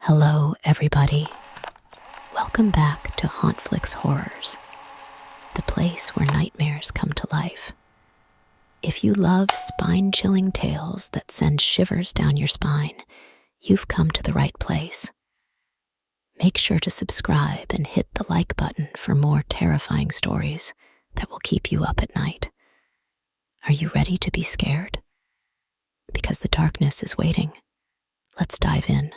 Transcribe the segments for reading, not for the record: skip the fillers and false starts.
Hello, everybody. Welcome back to Hauntflix Horrors, the place where nightmares come to life. If you love spine-chilling tales that send shivers down your spine, you've come to the right place. Make sure to subscribe and hit the like button for more terrifying stories that will keep you up at night. Are you ready to be scared? Because the darkness is waiting. Let's dive in.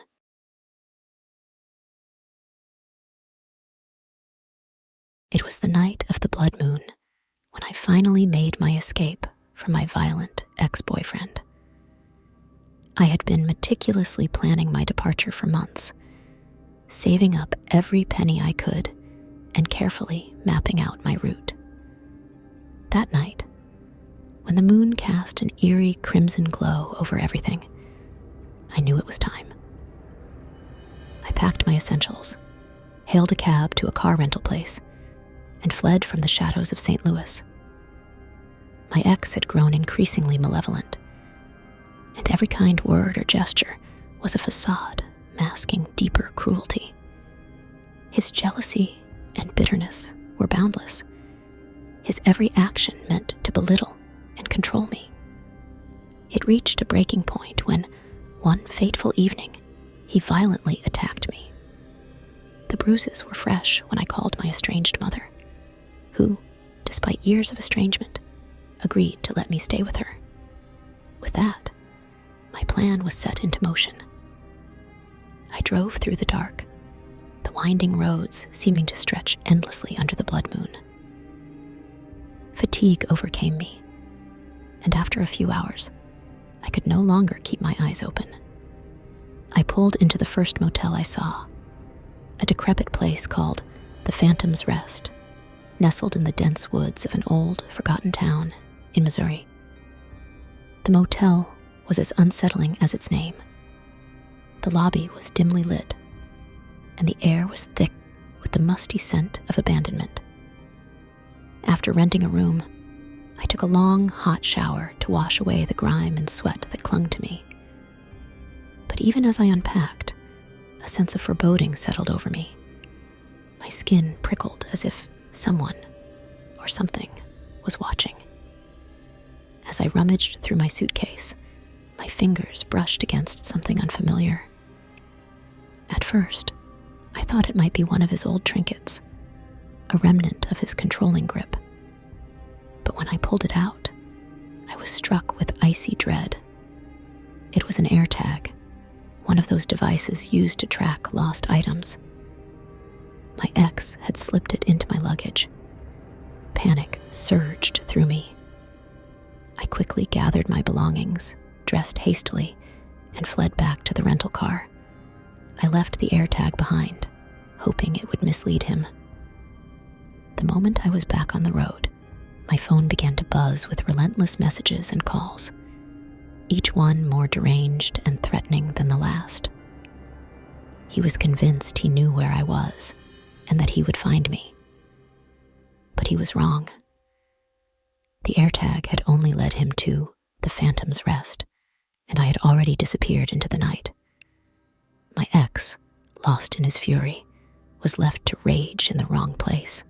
It was the night of the blood moon when I finally made my escape from my violent ex-boyfriend. I had been meticulously planning my departure for months, saving up every penny I could and carefully mapping out my route. That night, when the moon cast an eerie crimson glow over everything, I knew it was time. I packed my essentials, hailed a cab to a car rental place, and fled from the shadows of St. Louis. My ex had grown increasingly malevolent, and every kind word or gesture was a facade masking deeper cruelty. His jealousy and bitterness were boundless. His every action meant to belittle and control me. It reached a breaking point when, one fateful evening, he violently attacked me. The bruises were fresh when I called my estranged mother, who, despite years of estrangement, agreed to let me stay with her. With that, my plan was set into motion. I drove through the dark, the winding roads seeming to stretch endlessly under the blood moon. Fatigue overcame me, and after a few hours, I could no longer keep my eyes open. I pulled into the first motel I saw, a decrepit place called the Phantom's Rest, nestled in the dense woods of an old, forgotten town in Missouri. The motel was as unsettling as its name. The lobby was dimly lit, and the air was thick with the musty scent of abandonment. After renting a room, I took a long, hot shower to wash away the grime and sweat that clung to me. But even as I unpacked, a sense of foreboding settled over me. My skin prickled as if someone or something was watching. As I rummaged through my suitcase, my fingers brushed against something unfamiliar. At first, I thought it might be one of his old trinkets, a remnant of his controlling grip. But when I pulled it out, I was struck with icy dread. It was an AirTag, one of those devices used to track lost items. My ex had slipped it into my luggage. Panic surged through me. I quickly gathered my belongings, dressed hastily, and fled back to the rental car. I left the AirTag behind, hoping it would mislead him. The moment I was back on the road, my phone began to buzz with relentless messages and calls, each one more deranged and threatening than the last. He was convinced he knew where I was, and that he would find me. But he was wrong. The AirTag had only led him to the Phantom's Rest, and I had already disappeared into the night. My ex, lost in his fury, was left to rage in the wrong place.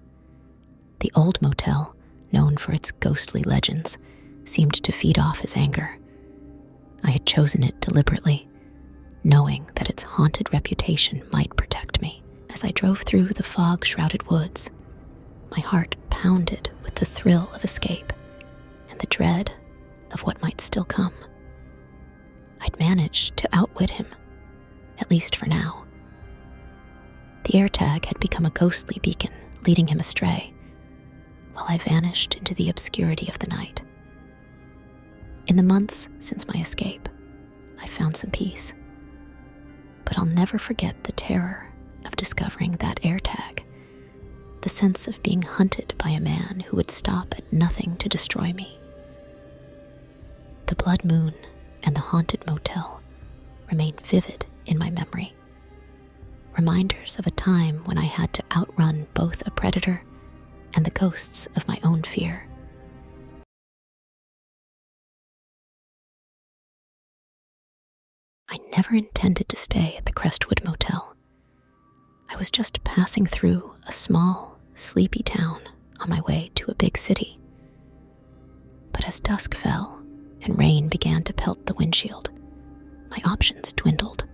The old motel, known for its ghostly legends, seemed to feed off his anger. I had chosen it deliberately, knowing that its haunted reputation might protect me. As I drove through the fog-shrouded woods, my heart pounded with the thrill of escape and the dread of what might still come. I'd managed to outwit him, at least for now. The AirTag had become a ghostly beacon, leading him astray, while I vanished into the obscurity of the night. In the months since my escape, I found some peace, but I'll never forget the terror of discovering that AirTag, the sense of being hunted by a man who would stop at nothing to destroy me. The blood moon and the haunted motel remain vivid in my memory, reminders of a time when I had to outrun both a predator and the ghosts of my own fear. I never intended to stay at the Crestwood Motel. I was just passing through a small, sleepy town on my way to a big city. But as dusk fell and rain began to pelt the windshield, my options dwindled.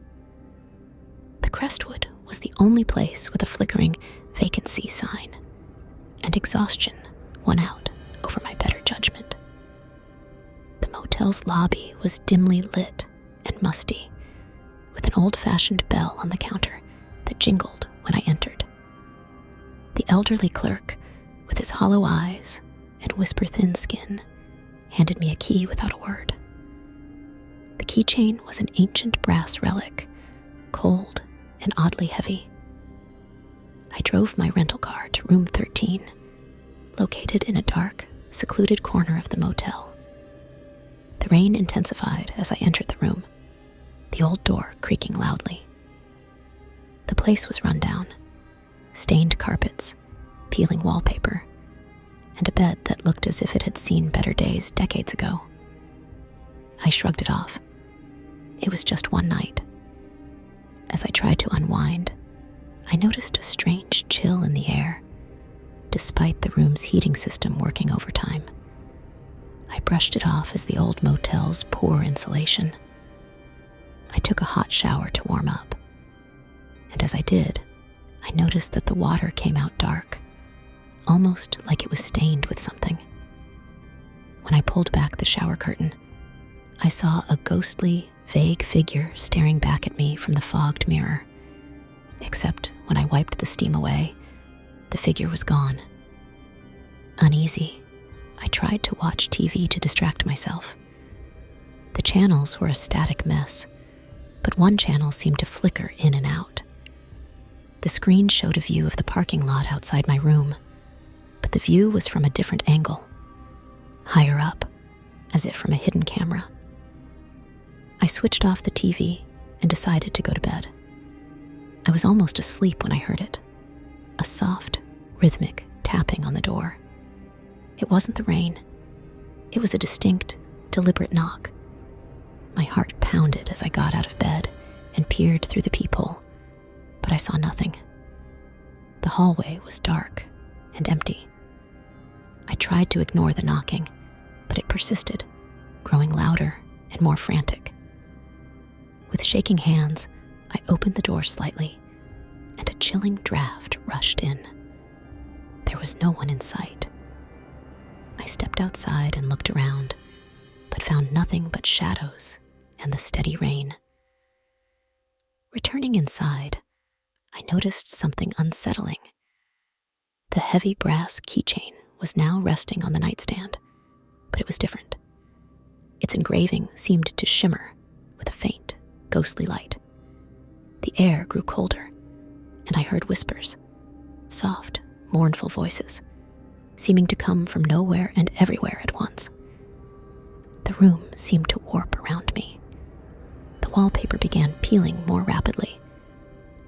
The Crestwood was the only place with a flickering vacancy sign, and exhaustion won out over my better judgment. The motel's lobby was dimly lit and musty, with an old-fashioned bell on the counter that jingled when I entered. The elderly clerk, with his hollow eyes and whisper-thin skin, handed me a key without a word. The keychain was an ancient brass relic, cold and oddly heavy. I drove my rental car to room 13, located in a dark, secluded corner of the motel. The rain intensified as I entered the room, the old door creaking loudly. The place was run down, stained carpets, peeling wallpaper, and a bed that looked as if it had seen better days decades ago. I shrugged it off. It was just one night. As I tried to unwind, I noticed a strange chill in the air, despite the room's heating system working overtime. I brushed it off as the old motel's poor insulation. I took a hot shower to warm up, and as I did, I noticed that the water came out dark, almost like it was stained with something. When I pulled back the shower curtain, I saw a ghostly, vague figure staring back at me from the fogged mirror. Except when I wiped the steam away, the figure was gone. Uneasy, I tried to watch TV to distract myself. The channels were a static mess, but one channel seemed to flicker in and out. The screen showed a view of the parking lot outside my room, but the view was from a different angle, higher up, as if from a hidden camera. I switched off the TV and decided to go to bed. I was almost asleep when I heard it, a soft, rhythmic tapping on the door. It wasn't the rain. It was a distinct, deliberate knock. My heart pounded as I got out of bed and peered through the peephole, but I saw nothing. The hallway was dark and empty. I tried to ignore the knocking, but it persisted, growing louder and more frantic. With shaking hands, I opened the door slightly, and a chilling draft rushed in. There was no one in sight. I stepped outside and looked around, but found nothing but shadows and the steady rain. Returning inside, I noticed something unsettling. The heavy brass keychain was now resting on the nightstand, but it was different. Its engraving seemed to shimmer with a faint, ghostly light. The air grew colder, and I heard whispers, soft, mournful voices, seeming to come from nowhere and everywhere at once. The room seemed to warp around me. The wallpaper began peeling more rapidly,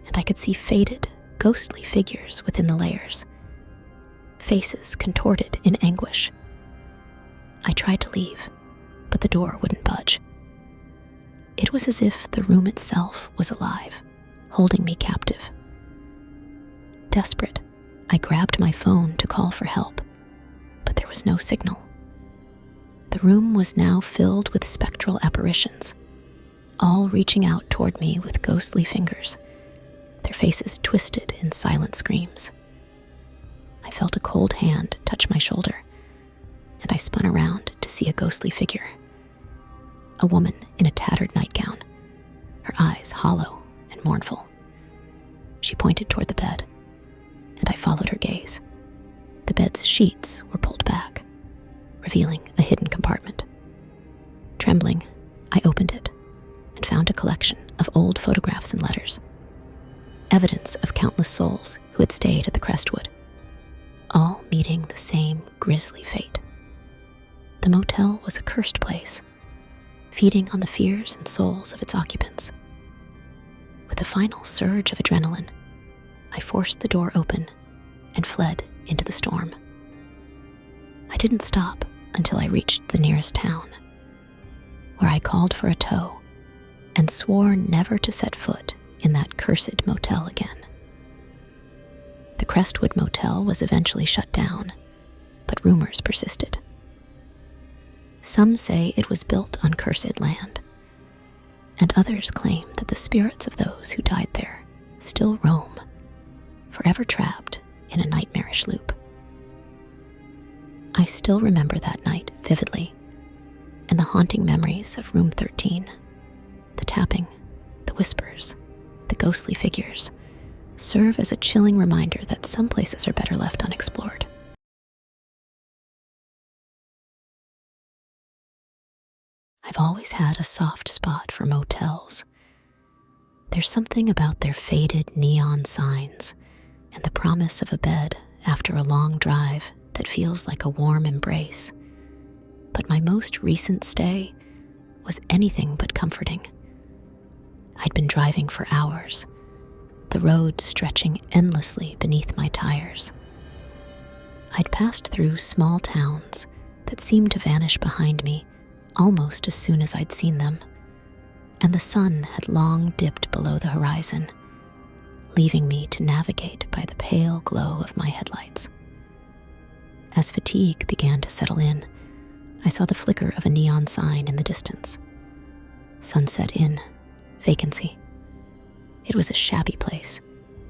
and I could see faded, ghostly figures within the layers, faces contorted in anguish. I tried to leave, but the door wouldn't budge. It was as if the room itself was alive, holding me captive. Desperate, I grabbed my phone to call for help, but there was no signal. The room was now filled with spectral apparitions, all reaching out toward me with ghostly fingers, their faces twisted in silent screams. I felt a cold hand touch my shoulder, and I spun around to see a ghostly figure. A woman in a tattered nightgown, her eyes hollow and mournful. She pointed toward the bed, and I followed her gaze. The bed's sheets were pulled back, revealing a hidden compartment. Trembling, I opened it and found a collection of old photographs and letters, evidence of countless souls who had stayed at the Crestwood, all meeting the same grisly fate. The motel was a cursed place, feeding on the fears and souls of its occupants. With a final surge of adrenaline, I forced the door open and fled into the storm. I didn't stop until I reached the nearest town, where I called for a tow and swore never to set foot in that cursed motel again. The Crestwood Motel was eventually shut down, but rumors persisted. Some say it was built on cursed land, and others claim that the spirits of those who died there still roam, forever trapped in a nightmarish loop. I still remember that night vividly, and the haunting memories of room 13, the tapping, the whispers, the ghostly figures, serve as a chilling reminder that some places are better left unexplored. I've always had a soft spot for motels. There's something about their faded neon signs and the promise of a bed after a long drive that feels like a warm embrace. But my most recent stay was anything but comforting. I'd been driving for hours, the road stretching endlessly beneath my tires. I'd passed through small towns that seemed to vanish behind me almost as soon as I'd seen them, and the sun had long dipped below the horizon, leaving me to navigate by the pale glow of my headlights. As fatigue began to settle in, I saw the flicker of a neon sign in the distance. Sunset Inn, vacancy. It was a shabby place,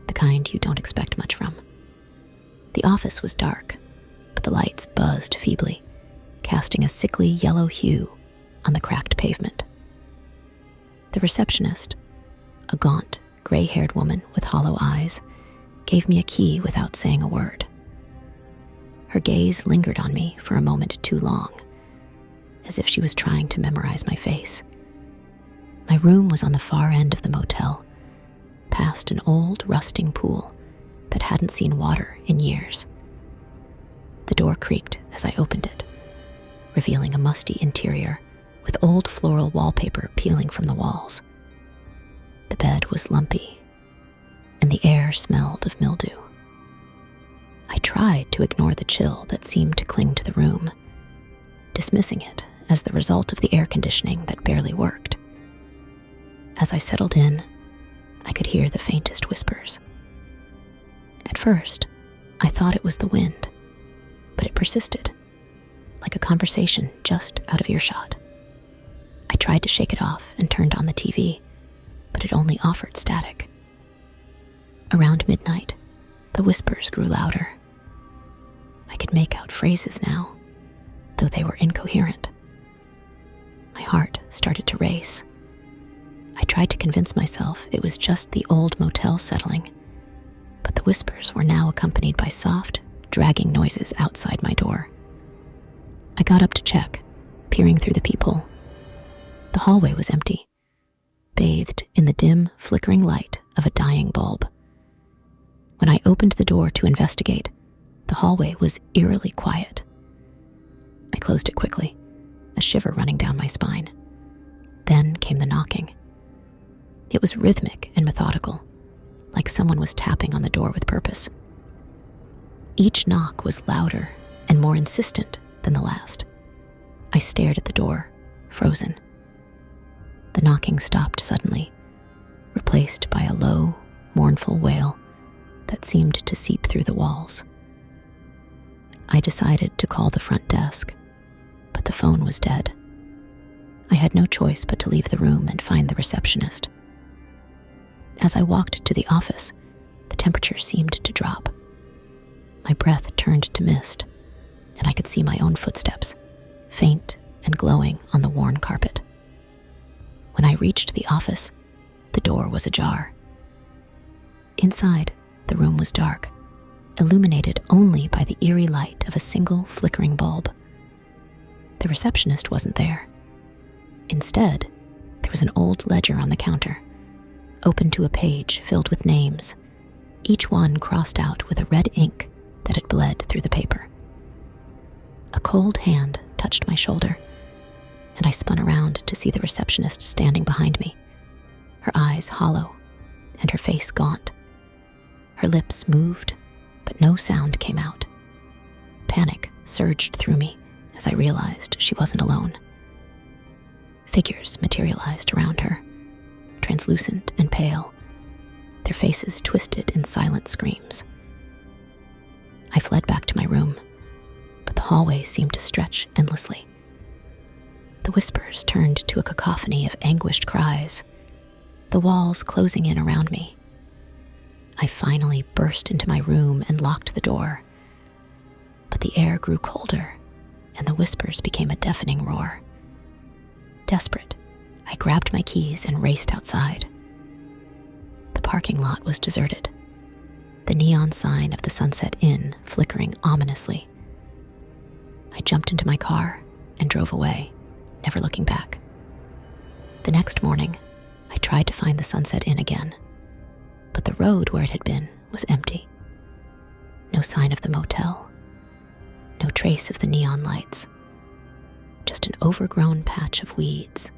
the kind you don't expect much from. The office was dark, but the lights buzzed feebly, casting a sickly yellow hue on the cracked pavement. The receptionist, a gaunt, gray-haired woman with hollow eyes, gave me a key without saying a word. Her gaze lingered on me for a moment too long, as if she was trying to memorize my face. My room was on the far end of the motel, past an old, rusting pool that hadn't seen water in years. The door creaked as I opened it, revealing a musty interior with old floral wallpaper peeling from the walls. The bed was lumpy, and the air smelled of mildew. I tried to ignore the chill that seemed to cling to the room, dismissing it as the result of the air conditioning that barely worked. As I settled in, I could hear the faintest whispers. At first, I thought it was the wind, but it persisted, like a conversation just out of earshot. I tried to shake it off and turned on the TV, but it only offered static. Around midnight, the whispers grew louder. I could make out phrases now, though they were incoherent. My heart started to race. I tried to convince myself it was just the old motel settling, but the whispers were now accompanied by soft, dragging noises outside my door. I got up to check, peering through the peephole. The hallway was empty, bathed in the dim, flickering light of a dying bulb. When I opened the door to investigate, the hallway was eerily quiet. I closed it quickly, a shiver running down my spine. Then came the knocking. It was rhythmic and methodical, like someone was tapping on the door with purpose. Each knock was louder and more insistent than the last. I stared at the door, frozen. The knocking stopped suddenly, replaced by a low, mournful wail that seemed to seep through the walls. I decided to call the front desk, but the phone was dead. I had no choice but to leave the room and find the receptionist. As I walked to the office, the temperature seemed to drop. My breath turned to mist, and I could see my own footsteps, faint and glowing on the worn carpet. When I reached the office, the door was ajar. Inside, the room was dark, illuminated only by the eerie light of a single flickering bulb. The receptionist wasn't there. Instead, there was an old ledger on the counter, open to a page filled with names, each one crossed out with a red ink that had bled through the paper. A cold hand touched my shoulder, and I spun around to see the receptionist standing behind me, her eyes hollow and her face gaunt. Her lips moved, but no sound came out. Panic surged through me as I realized she wasn't alone. Figures materialized around her, translucent and pale, their faces twisted in silent screams. I fled back to my room, but the hallway seemed to stretch endlessly. The whispers turned to a cacophony of anguished cries, the walls closing in around me. I finally burst into my room and locked the door, but the air grew colder and the whispers became a deafening roar. Desperate, I grabbed my keys and raced outside. The parking lot was deserted, the neon sign of the Sunset Inn flickering ominously. I jumped into my car and drove away, never looking back. The next morning, I tried to find the Sunset Inn again, but the road where it had been was empty. No sign of the motel, no trace of the neon lights, just an overgrown patch of weeds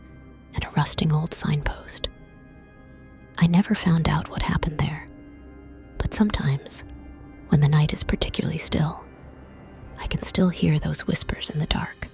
and a rusting old signpost. I never found out what happened there, but sometimes, when the night is particularly still, I can still hear those whispers in the dark.